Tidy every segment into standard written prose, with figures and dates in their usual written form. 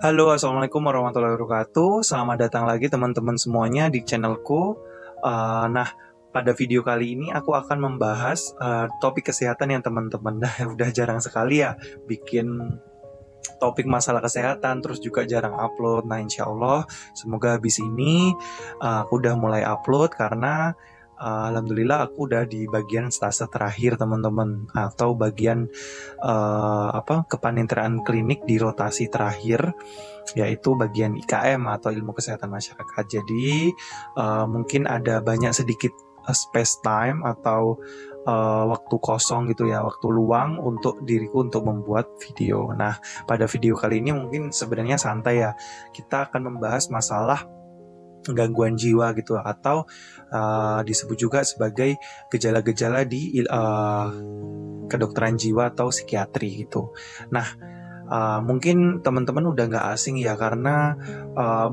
Halo, Assalamualaikum warahmatullahi wabarakatuh. Selamat datang lagi teman-teman semuanya di channelku. Nah, pada video kali ini aku akan membahas topik kesehatan yang teman-teman udah jarang sekali ya bikin topik masalah kesehatan, terus juga jarang upload. Nah, insya Allah semoga habis ini aku udah mulai upload karena alhamdulillah aku udah di bagian stase terakhir teman-teman, atau bagian kepaniteraan klinik di rotasi terakhir, yaitu bagian IKM atau ilmu kesehatan masyarakat. Jadi mungkin ada banyak sedikit space time atau waktu kosong gitu ya, waktu luang untuk diriku untuk membuat video. Nah, pada video kali ini mungkin sebenarnya santai ya. Kita akan membahas masalah gangguan jiwa gitu, atau disebut juga sebagai gejala-gejala di kedokteran jiwa atau psikiatri gitu. Nah, mungkin teman-teman udah nggak asing ya, karena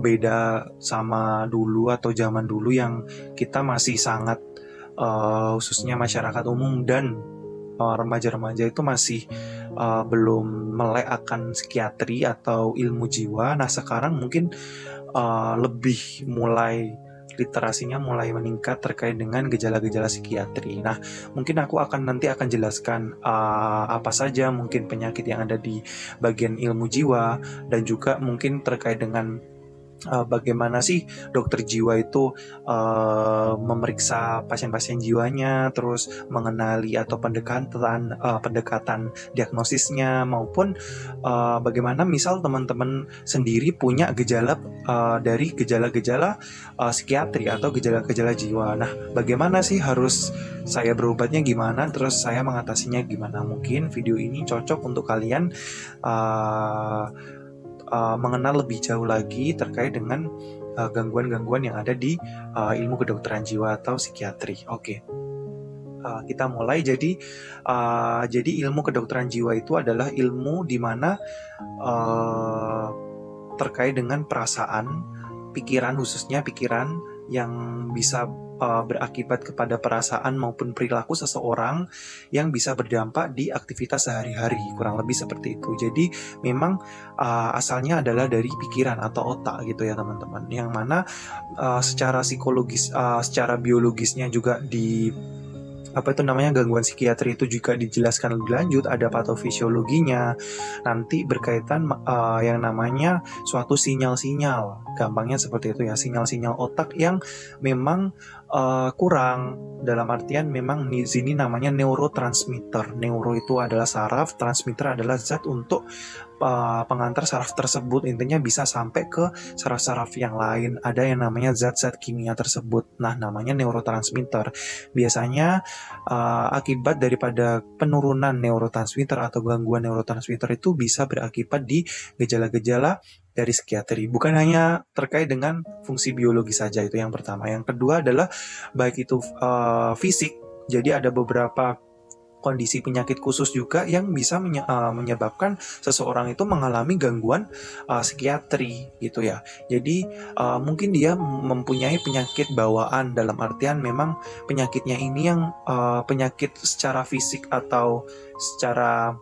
beda sama dulu atau zaman dulu yang kita masih sangat khususnya masyarakat umum dan remaja-remaja itu masih belum melek akan psikiatri atau ilmu jiwa. Nah, sekarang mungkin lebih mulai literasinya mulai meningkat terkait dengan gejala-gejala psikiatri. Nah, mungkin aku nanti akan jelaskan apa saja mungkin penyakit yang ada di bagian ilmu jiwa, dan juga mungkin terkait dengan bagaimana sih dokter jiwa itu memeriksa pasien-pasien jiwanya, terus mengenali atau pendekatan diagnosisnya, maupun bagaimana misal teman-teman sendiri punya gejala dari gejala-gejala psikiatri atau gejala-gejala jiwa. Nah, bagaimana sih harus saya berobatnya gimana, terus saya mengatasinya gimana? Mungkin video ini cocok untuk kalian mengenal lebih jauh lagi terkait dengan gangguan-gangguan yang ada di ilmu kedokteran jiwa atau psikiatri. Oke. Kita mulai. Jadi ilmu kedokteran jiwa itu adalah ilmu di mana terkait dengan perasaan, pikiran, khususnya pikiran yang bisa berakibat kepada perasaan maupun perilaku seseorang yang bisa berdampak di aktivitas sehari-hari, kurang lebih seperti itu. Jadi memang asalnya adalah dari pikiran atau otak gitu ya teman-teman, yang mana secara psikologis, secara biologisnya juga di gangguan psikiatri itu juga dijelaskan lebih lanjut, ada patofisiologinya, nanti berkaitan yang namanya suatu sinyal-sinyal, gampangnya seperti itu ya, sinyal-sinyal otak yang memang kurang, dalam artian memang di sini namanya neurotransmitter. Neuro itu adalah saraf, transmitter adalah zat untuk pengantar saraf tersebut. Intinya bisa sampai ke saraf-saraf yang lain, ada yang namanya zat-zat kimia tersebut. Nah, namanya neurotransmitter. Biasanya akibat daripada penurunan neurotransmitter atau gangguan neurotransmitter itu bisa berakibat di gejala-gejala dari psikiatri. Bukan hanya terkait dengan fungsi biologi saja, itu yang pertama. Yang kedua adalah baik itu fisik. Jadi ada beberapa kondisi penyakit khusus juga yang bisa menyebabkan seseorang itu mengalami gangguan psikiatri gitu ya. Jadi mungkin dia mempunyai penyakit bawaan, dalam artian memang penyakitnya ini yang penyakit secara fisik atau secara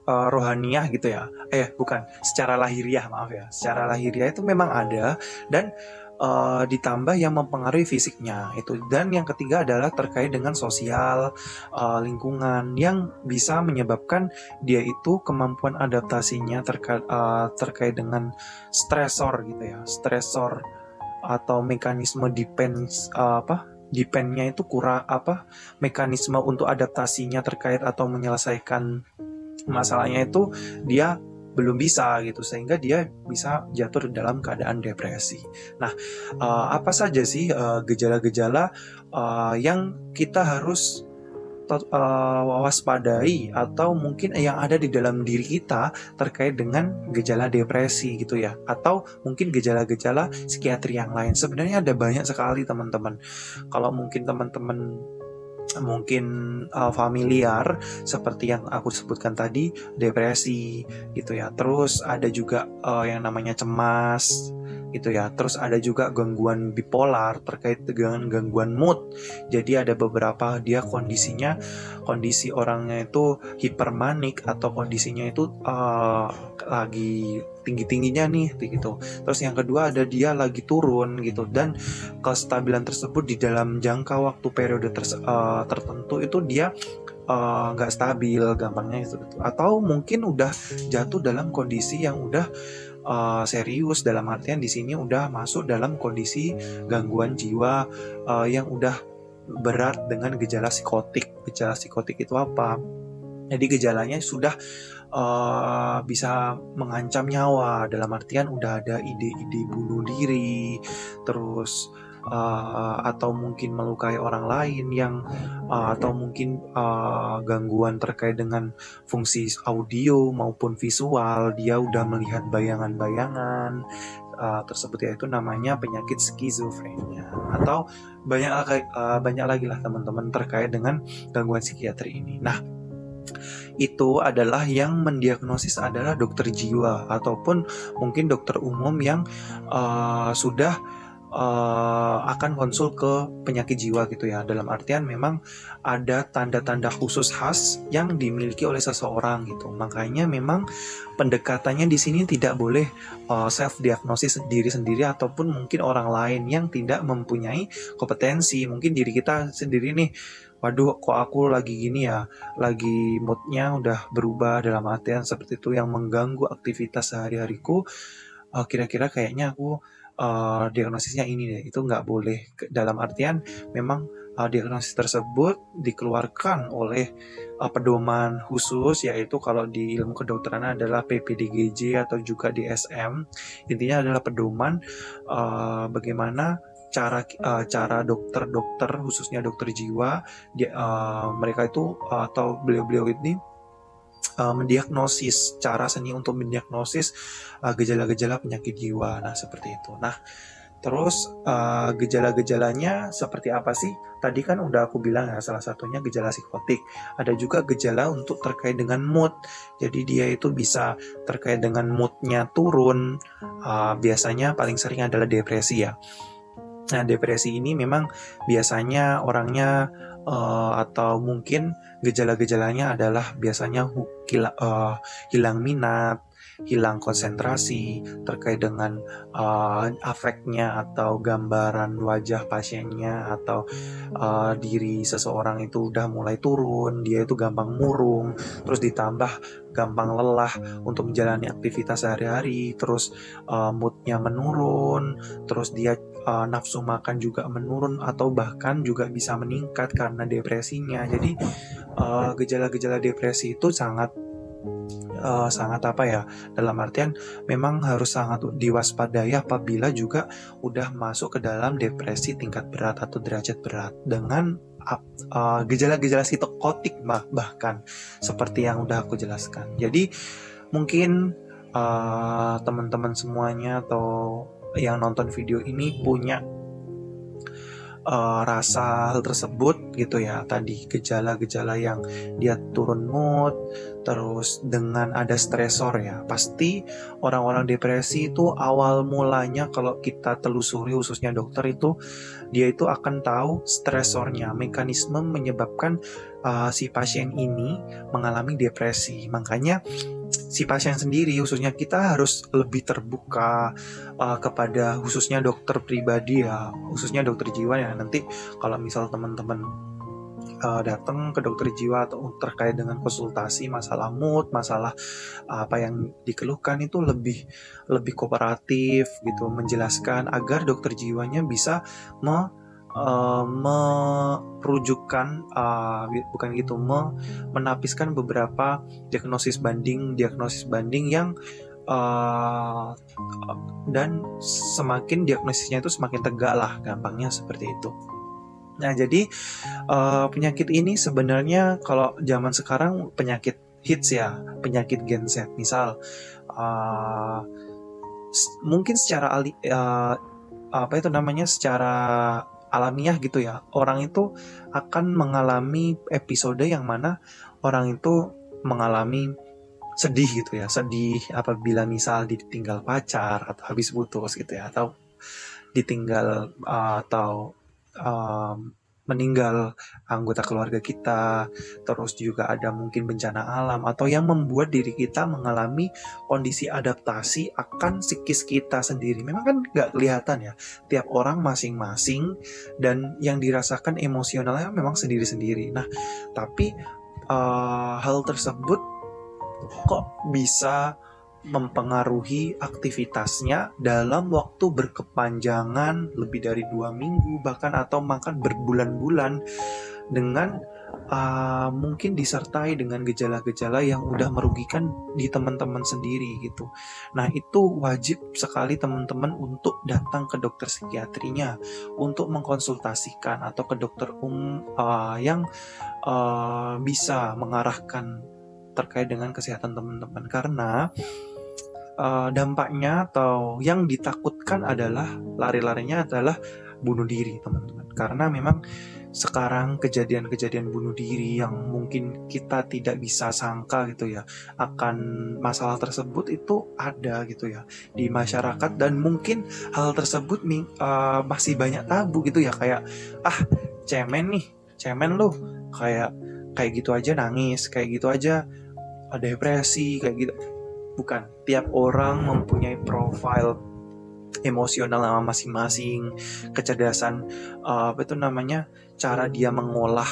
rohaniah gitu ya. Bukan, secara lahiriah, maaf ya. Secara lahiriah itu memang ada, dan ditambah yang mempengaruhi fisiknya itu. Dan yang ketiga adalah terkait dengan sosial, lingkungan yang bisa menyebabkan dia itu kemampuan adaptasinya terkait dengan stresor gitu ya, stresor atau mekanisme dependnya itu kurang, mekanisme untuk adaptasinya terkait atau menyelesaikan masalahnya itu dia belum bisa gitu, sehingga dia bisa jatuh dalam keadaan depresi. Nah, apa saja sih gejala-gejala yang kita harus waspadai, atau mungkin yang ada di dalam diri kita terkait dengan gejala depresi gitu ya, atau mungkin gejala-gejala psikiatri yang lain? Sebenarnya ada banyak sekali teman-teman. Kalau mungkin teman-teman familiar seperti yang aku sebutkan tadi, depresi gitu ya. Terus ada juga yang namanya cemas, gitu ya. Terus ada juga gangguan bipolar terkait dengan gangguan mood. Jadi ada beberapa dia kondisi orangnya itu hipermanik atau kondisinya itu lagi tinggi-tingginya nih gitu. Terus yang kedua ada dia lagi turun gitu, dan kestabilan tersebut di dalam jangka waktu periode tertentu itu dia nggak stabil gampangnya itu. Atau mungkin udah jatuh dalam kondisi yang udah serius, dalam artian di sini udah masuk dalam kondisi gangguan jiwa yang udah berat dengan gejala psikotik. Gejala psikotik itu apa? Jadi gejalanya sudah bisa mengancam nyawa, dalam artian udah ada ide-ide bunuh diri, terus atau mungkin melukai orang lain atau mungkin gangguan terkait dengan fungsi audio maupun visual, dia udah melihat bayangan-bayangan tersebut, yaitu namanya penyakit skizofrenia. Atau banyak lagi lah teman-teman terkait dengan gangguan psikiatri ini. Nah, itu adalah yang mendiagnosis adalah dokter jiwa ataupun mungkin dokter umum yang sudah akan konsul ke penyakit jiwa gitu ya. Dalam artian memang ada tanda-tanda khusus khas yang dimiliki oleh seseorang gitu. Makanya memang pendekatannya di sini tidak boleh self diagnosis diri sendiri ataupun mungkin orang lain yang tidak mempunyai kompetensi. Mungkin diri kita sendiri nih, waduh kok aku lagi gini ya, lagi moodnya udah berubah, dalam artian seperti itu yang mengganggu aktivitas sehari-hariku, kira-kira kayaknya aku diagnosisnya ini deh. Itu nggak boleh, dalam artian memang diagnosis tersebut dikeluarkan oleh pedoman khusus, yaitu kalau di ilmu kedokteran adalah PPDGJ atau juga DSM. Intinya adalah pedoman bagaimana cara dokter khususnya dokter jiwa mereka itu atau beliau-beliau ini mendiagnosis, cara seni untuk mendiagnosis gejala-gejala penyakit jiwa. Nah, seperti itu. Nah, terus gejala-gejalanya seperti apa sih? Tadi kan udah aku bilang ya, salah satunya gejala psikotik. Ada juga gejala untuk terkait dengan mood. Jadi dia itu bisa terkait dengan moodnya turun. Biasanya paling sering adalah depresi ya. Nah, depresi ini memang biasanya orangnya atau mungkin gejala-gejalanya adalah biasanya hilang minat, hilang konsentrasi terkait dengan afeknya atau gambaran wajah pasiennya, atau diri seseorang itu udah mulai turun, dia itu gampang murung, terus ditambah gampang lelah untuk menjalani aktivitas sehari-hari, terus moodnya menurun, terus dia nafsu makan juga menurun atau bahkan juga bisa meningkat karena depresinya. Jadi gejala-gejala depresi itu sangat apa ya, dalam artian memang harus sangat diwaspadai apabila juga udah masuk ke dalam depresi tingkat berat atau derajat berat dengan gejala-gejala psikotik bahkan seperti yang udah aku jelaskan. Jadi mungkin teman-teman semuanya atau yang nonton video ini punya rasa hal tersebut gitu ya. Tadi gejala-gejala yang dia turun mood, terus dengan ada stresor ya. Pasti orang-orang depresi itu awal mulanya kalau kita telusuri khususnya dokter itu, dia itu akan tahu stresornya, mekanisme menyebabkan si pasien ini mengalami depresi. Makanya si pasien sendiri khususnya kita harus lebih terbuka kepada khususnya dokter pribadi ya, khususnya dokter jiwa ya. Nanti kalau misal teman-teman datang ke dokter jiwa atau terkait dengan konsultasi masalah mood, masalah apa yang dikeluhkan, itu lebih kooperatif gitu, menjelaskan agar dokter jiwanya bisa merujukan menapiskan beberapa diagnosis banding yang dan semakin diagnosisnya itu semakin tegak lah, gampangnya seperti itu. Nah, jadi penyakit ini sebenarnya kalau zaman sekarang penyakit hits ya, penyakit Gen Z. Misal mungkin secara secara alamiah gitu ya, orang itu akan mengalami episode yang mana orang itu mengalami sedih gitu ya, sedih apabila misal ditinggal pacar atau habis putus gitu ya, atau ditinggal atau meninggal anggota keluarga kita, terus juga ada mungkin bencana alam atau yang membuat diri kita mengalami kondisi adaptasi akan psikis kita sendiri. Memang kan nggak kelihatan ya, tiap orang masing-masing dan yang dirasakan emosionalnya memang sendiri-sendiri. Nah, tapi hal tersebut kok bisa mempengaruhi aktivitasnya dalam waktu berkepanjangan lebih dari 2 minggu bahkan atau makan berbulan-bulan dengan mungkin disertai dengan gejala-gejala yang udah merugikan di teman-teman sendiri gitu. Nah, itu wajib sekali teman-teman untuk datang ke dokter psikiatrinya untuk mengkonsultasikan atau ke dokter yang bisa mengarahkan terkait dengan kesehatan teman-teman, karena dampaknya atau yang ditakutkan adalah lari-larinya adalah bunuh diri teman-teman, karena memang sekarang kejadian-kejadian bunuh diri yang mungkin kita tidak bisa sangka gitu ya akan masalah tersebut itu ada gitu ya di masyarakat, dan mungkin hal tersebut masih banyak tabu gitu ya, kayak cemen lu, kayak gitu aja nangis, kayak gitu aja depresi, kayak gitu. Bukan, tiap orang mempunyai profil emosional masing-masing, kecerdasan cara dia mengolah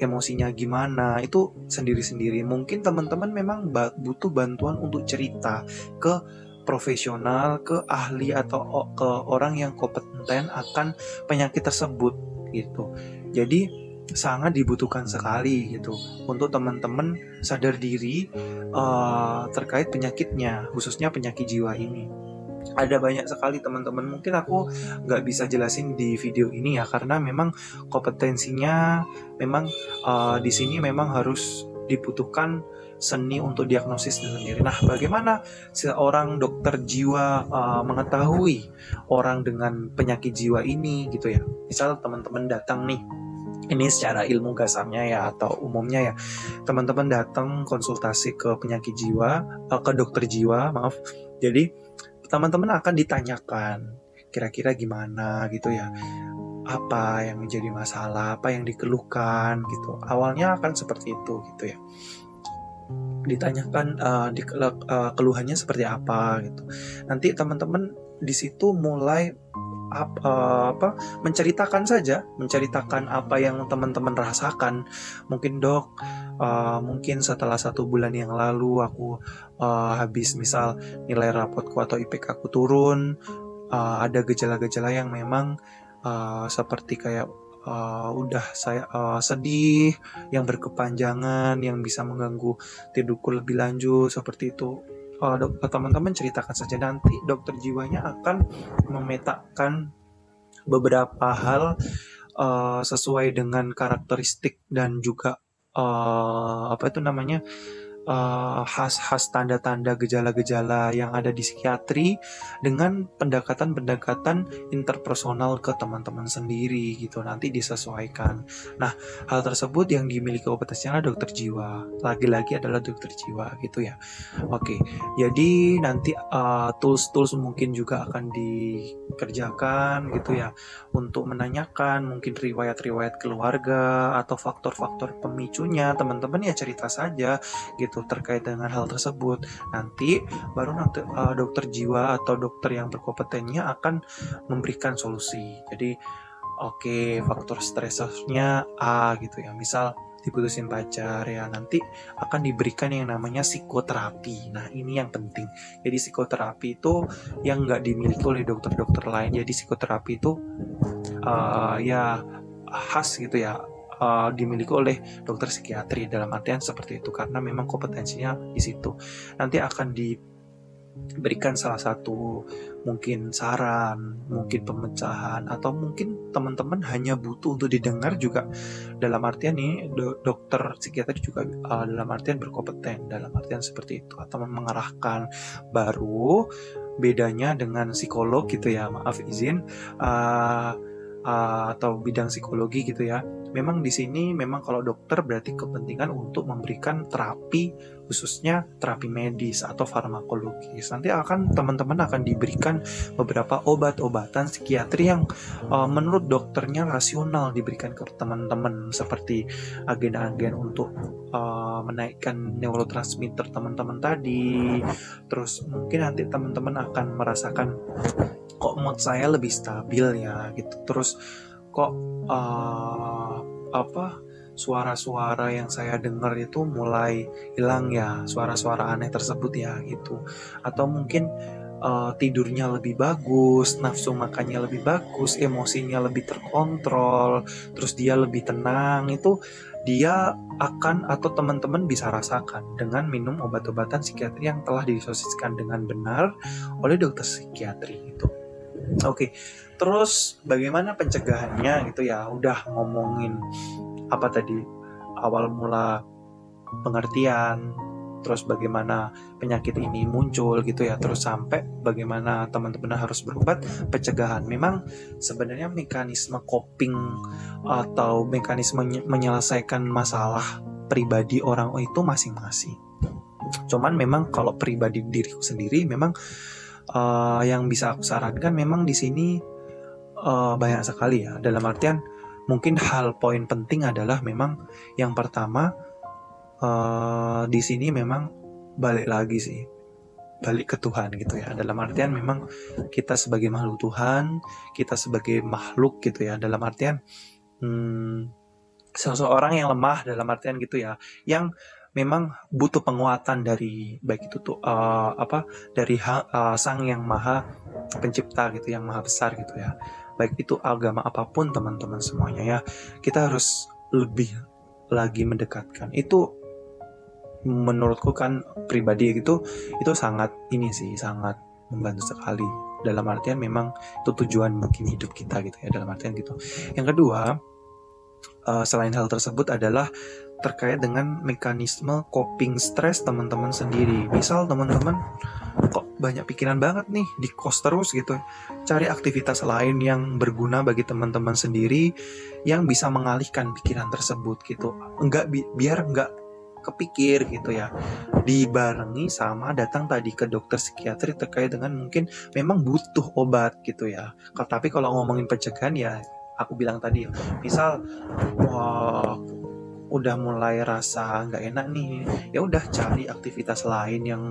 emosinya gimana itu sendiri-sendiri. Mungkin teman-teman memang butuh bantuan untuk cerita ke profesional, ke ahli atau ke orang yang kompeten akan penyakit tersebut gitu. Jadi sangat dibutuhkan sekali gitu untuk teman-teman sadar diri terkait penyakitnya, khususnya penyakit jiwa ini. Ada banyak sekali teman-teman, mungkin aku nggak bisa jelasin di video ini ya, karena memang kompetensinya memang di sini memang harus dibutuhkan seni untuk diagnosis sendiri. Nah, bagaimana seorang dokter jiwa mengetahui orang dengan penyakit jiwa ini gitu ya? Misal teman-teman datang nih, ini secara ilmu gasarnya ya atau umumnya ya, teman-teman datang konsultasi ke penyakit jiwa, ke dokter jiwa, maaf. Jadi teman-teman akan ditanyakan kira-kira gimana gitu ya, apa yang menjadi masalah, apa yang dikeluhkan gitu. Awalnya akan seperti itu gitu ya, ditanyakan keluhannya seperti apa gitu. Nanti teman-teman di situ mulai menceritakan apa yang teman-teman rasakan. Mungkin dok, mungkin setelah 1 bulan yang lalu aku habis misal nilai rapotku atau IPK aku turun, ada gejala-gejala yang memang seperti kayak udah saya sedih yang berkepanjangan yang bisa mengganggu tidurku lebih lanjut seperti itu. Teman-teman ceritakan saja, nanti dokter jiwanya akan memetakan beberapa hal sesuai dengan karakteristik dan juga khas-khas tanda-tanda gejala-gejala yang ada di psikiatri dengan pendekatan-pendekatan interpersonal ke teman-teman sendiri gitu, nanti disesuaikan. Nah, hal tersebut yang dimiliki kompetensinya adalah dokter jiwa, lagi-lagi adalah dokter jiwa gitu ya. Oke, jadi nanti tools-tools mungkin juga akan dikerjakan gitu ya untuk menanyakan mungkin riwayat-riwayat keluarga atau faktor-faktor pemicunya. Teman-teman ya cerita saja gitu terkait dengan hal tersebut. Nanti baru dokter jiwa atau dokter yang berkompetennya akan memberikan solusi. Jadi faktor stresnya A gitu ya, misal diputusin pacar ya, nanti akan diberikan yang namanya psikoterapi. Nah, ini yang penting. Jadi psikoterapi itu yang nggak dimiliki oleh dokter-dokter lain. Jadi psikoterapi itu ya khas gitu ya, dimiliki oleh dokter psikiatri, dalam artian seperti itu, karena memang kompetensinya di situ. Nanti akan diberikan salah satu mungkin saran, mungkin pemecahan, atau mungkin teman-teman hanya butuh untuk didengar juga, dalam artian ini dokter psikiatri juga dalam artian berkompeten, dalam artian seperti itu, atau mengarahkan. Baru bedanya dengan psikolog gitu ya, maaf izin, atau bidang psikologi gitu ya. Memang di sini memang kalau dokter berarti kepentingan untuk memberikan terapi, khususnya terapi medis atau farmakologis. Nanti teman-teman akan diberikan beberapa obat-obatan psikiatri yang menurut dokternya rasional diberikan ke teman-teman, seperti agen-agen untuk menaikkan neurotransmitter teman-teman tadi. Terus mungkin nanti teman-teman akan merasakan kok mood saya lebih stabil ya gitu. Terus kok suara-suara yang saya dengar itu mulai hilang ya, suara-suara aneh tersebut ya gitu. Atau mungkin tidurnya lebih bagus, nafsu makannya lebih bagus, emosinya lebih terkontrol, terus dia lebih tenang. Itu dia akan atau teman-teman bisa rasakan dengan minum obat-obatan psikiatri yang telah disosialisasikan dengan benar oleh dokter psikiatri gitu. Oke, terus bagaimana pencegahannya gitu ya? Udah ngomongin apa tadi, awal mula pengertian, terus bagaimana penyakit ini muncul gitu ya, terus sampai bagaimana teman-teman harus berobat. Pencegahan memang sebenarnya mekanisme coping atau mekanisme menyelesaikan masalah pribadi orang itu masing-masing. Cuman memang kalau pribadi diriku sendiri memang yang bisa aku sarankan memang di sini banyak sekali ya. Dalam artian mungkin poin penting adalah memang yang pertama di sini memang balik ke Tuhan gitu ya. Dalam artian memang kita sebagai makhluk Tuhan, kita sebagai makhluk gitu ya. Dalam artian seseorang yang lemah dalam artian gitu ya, yang memang butuh penguatan dari baik itu tuh dari Sang yang Maha Pencipta gitu, yang Maha Besar gitu ya. Baik itu agama apapun teman-teman semuanya ya, kita harus lebih lagi mendekatkan. Itu menurutku kan pribadi gitu, itu sangat membantu sekali. Dalam artian memang itu tujuan mungkin hidup kita gitu ya, dalam artian gitu. Yang kedua, selain hal tersebut adalah terkait dengan mekanisme coping stres teman-teman sendiri. Misal teman-teman kok banyak pikiran banget nih, di kos terus gitu, cari aktivitas lain yang berguna bagi teman-teman sendiri yang bisa mengalihkan pikiran tersebut gitu. Biar enggak kepikir gitu ya. Dibarengi sama datang tadi ke dokter psikiatri terkait dengan mungkin memang butuh obat gitu ya. Tapi kalau ngomongin pencegahan ya aku bilang tadi, misal udah mulai rasa nggak enak nih, ya udah cari aktivitas lain yang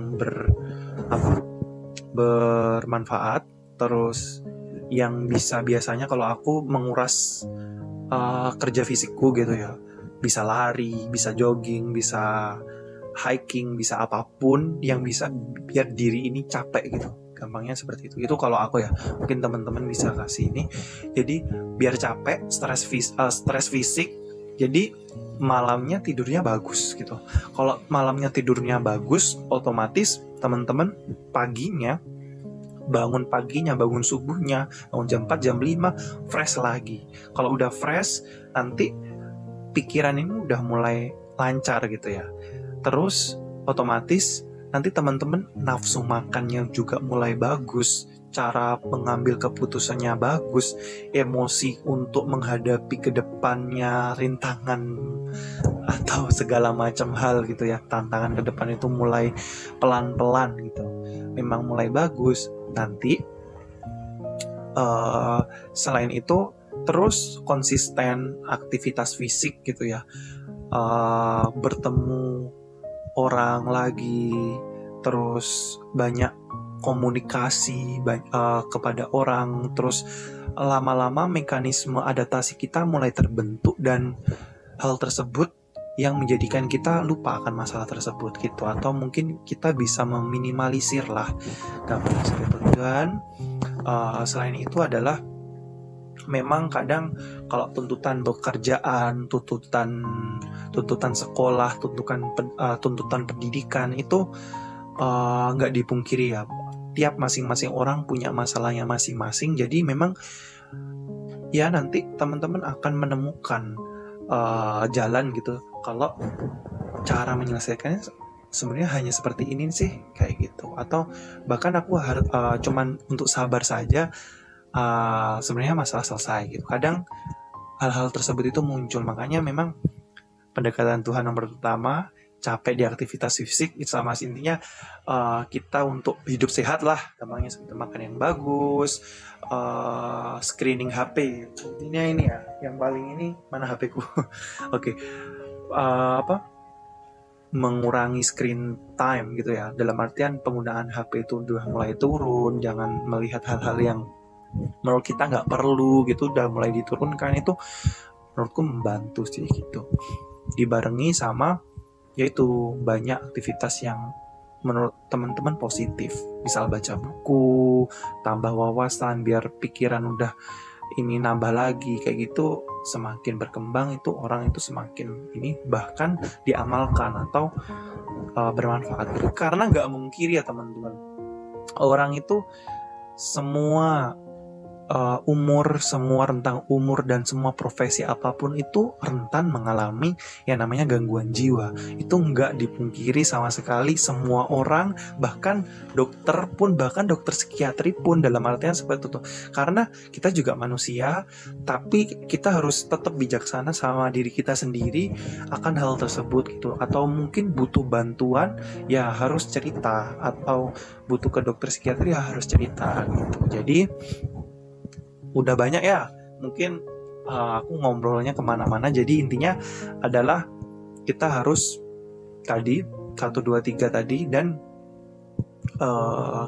bermanfaat, terus yang biasanya kalau aku menguras kerja fisikku gitu ya, bisa lari, bisa jogging, bisa hiking, bisa apapun yang bisa biar diri ini capek gitu. Gampangnya seperti itu. Itu kalau aku ya. Mungkin teman-teman bisa kasih ini. Jadi biar capek, stres fisik. Jadi malamnya tidurnya bagus gitu. Kalau malamnya tidurnya bagus, otomatis teman-teman bangun subuhnya, bangun jam 4, jam 5, fresh lagi. Kalau udah fresh, nanti pikiran ini udah mulai lancar gitu ya. Terus otomatis nanti teman-teman nafsu makannya juga mulai bagus, cara mengambil keputusannya bagus, emosi untuk menghadapi ke depannya rintangan atau segala macam hal gitu ya, tantangan ke depan itu mulai pelan-pelan gitu, memang mulai bagus. Nanti selain itu terus konsisten aktivitas fisik gitu ya, bertemu orang lagi, terus banyak komunikasi kepada orang, terus lama-lama mekanisme adaptasi kita mulai terbentuk, dan hal tersebut yang menjadikan kita lupa akan masalah tersebut gitu, atau mungkin kita bisa meminimalisir lah gampang seperti itu. Dan selain itu adalah memang kadang kalau tuntutan pekerjaan, tuntutan sekolah, tuntutan pendidikan itu nggak dipungkiri ya, tiap masing-masing orang punya masalahnya masing-masing. Jadi memang ya nanti teman-teman akan menemukan jalan gitu, kalau cara menyelesaikannya sebenarnya hanya seperti ini sih, kayak gitu. Atau bahkan aku cuman untuk sabar saja, sebenarnya masalah selesai gitu. Kadang hal-hal tersebut itu muncul, makanya memang pendekatan Tuhan nomor pertama, capek di aktivitas fisik, sama intinya kita untuk hidup sehat lah, gampangnya seperti makan yang bagus, screening HP, intinya ini ya, yang paling ini mana HP ku, oke, mengurangi screen time gitu ya, dalam artian penggunaan HP itu udah mulai turun, jangan melihat hal-hal yang menurut kita nggak perlu gitu, udah mulai diturunkan. Itu menurutku membantu sih gitu, dibarengi sama yaitu banyak aktivitas yang menurut teman-teman positif, misal baca buku, tambah wawasan biar pikiran udah ini nambah lagi kayak gitu, semakin berkembang itu orang itu semakin ini bahkan diamalkan atau bermanfaat gitu. Karena nggak mungkiri ya teman-teman, orang itu semua umur, semua rentang umur dan semua profesi apapun itu rentan mengalami yang namanya gangguan jiwa. Itu nggak dipungkiri sama sekali, semua orang, bahkan dokter pun, bahkan dokter psikiatri pun, dalam artian seperti itu. Karena kita juga manusia, tapi kita harus tetap bijaksana sama diri kita sendiri akan hal tersebut gitu. Atau mungkin butuh bantuan ya harus cerita, atau butuh ke dokter psikiatri ya harus cerita gitu. Jadi udah banyak ya, mungkin aku ngobrolnya kemana-mana. Jadi intinya adalah kita harus tadi 1, 2, 3 tadi, dan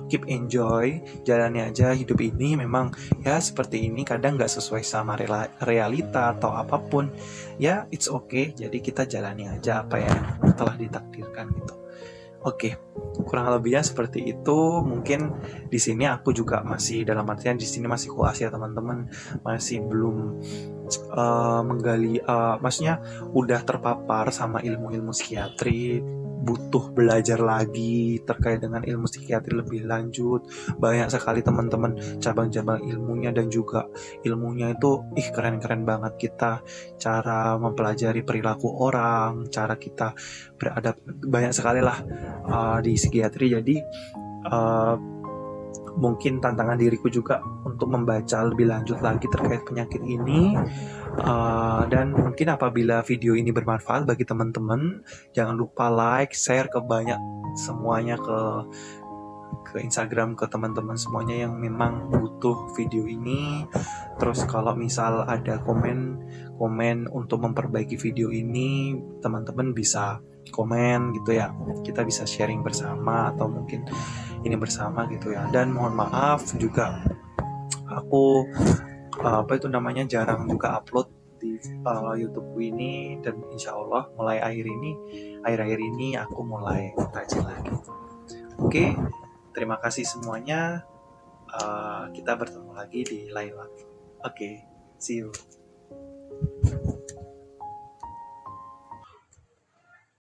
keep enjoy, jalani aja hidup ini. Memang ya seperti ini, kadang nggak sesuai sama realita atau apapun ya, it's okay. Jadi kita jalani aja apa yang telah ditakdirkan gitu. Oke, kurang lebihnya seperti itu. Mungkin di sini aku juga masih, dalam artian di sini masih koas ya teman-teman, masih belum menggali, maksudnya udah terpapar sama ilmu-ilmu psikiatri, butuh belajar lagi terkait dengan ilmu psikiatri lebih lanjut. Banyak sekali teman-teman cabang-cabang ilmunya, dan juga ilmunya itu keren-keren banget. Kita cara mempelajari perilaku orang, cara kita beradab, banyak sekali lah di psikiatri. Jadi mungkin tantangan diriku juga untuk membaca lebih lanjut lagi terkait penyakit ini. Dan mungkin apabila video ini bermanfaat bagi teman-teman, jangan lupa like, share ke banyak semuanya, ke Instagram, ke teman-teman semuanya yang memang butuh video ini. Terus kalau misal ada komen untuk memperbaiki video ini, teman-teman bisa komen gitu ya, kita bisa sharing bersama atau mungkin ini bersama gitu ya. Dan mohon maaf juga, aku jarang juga upload di YouTube ini, dan insya Allah mulai akhir-akhir ini aku mulai rajin lagi. Oke, terima kasih semuanya. Kita bertemu lagi di lain waktu. Oke, see you.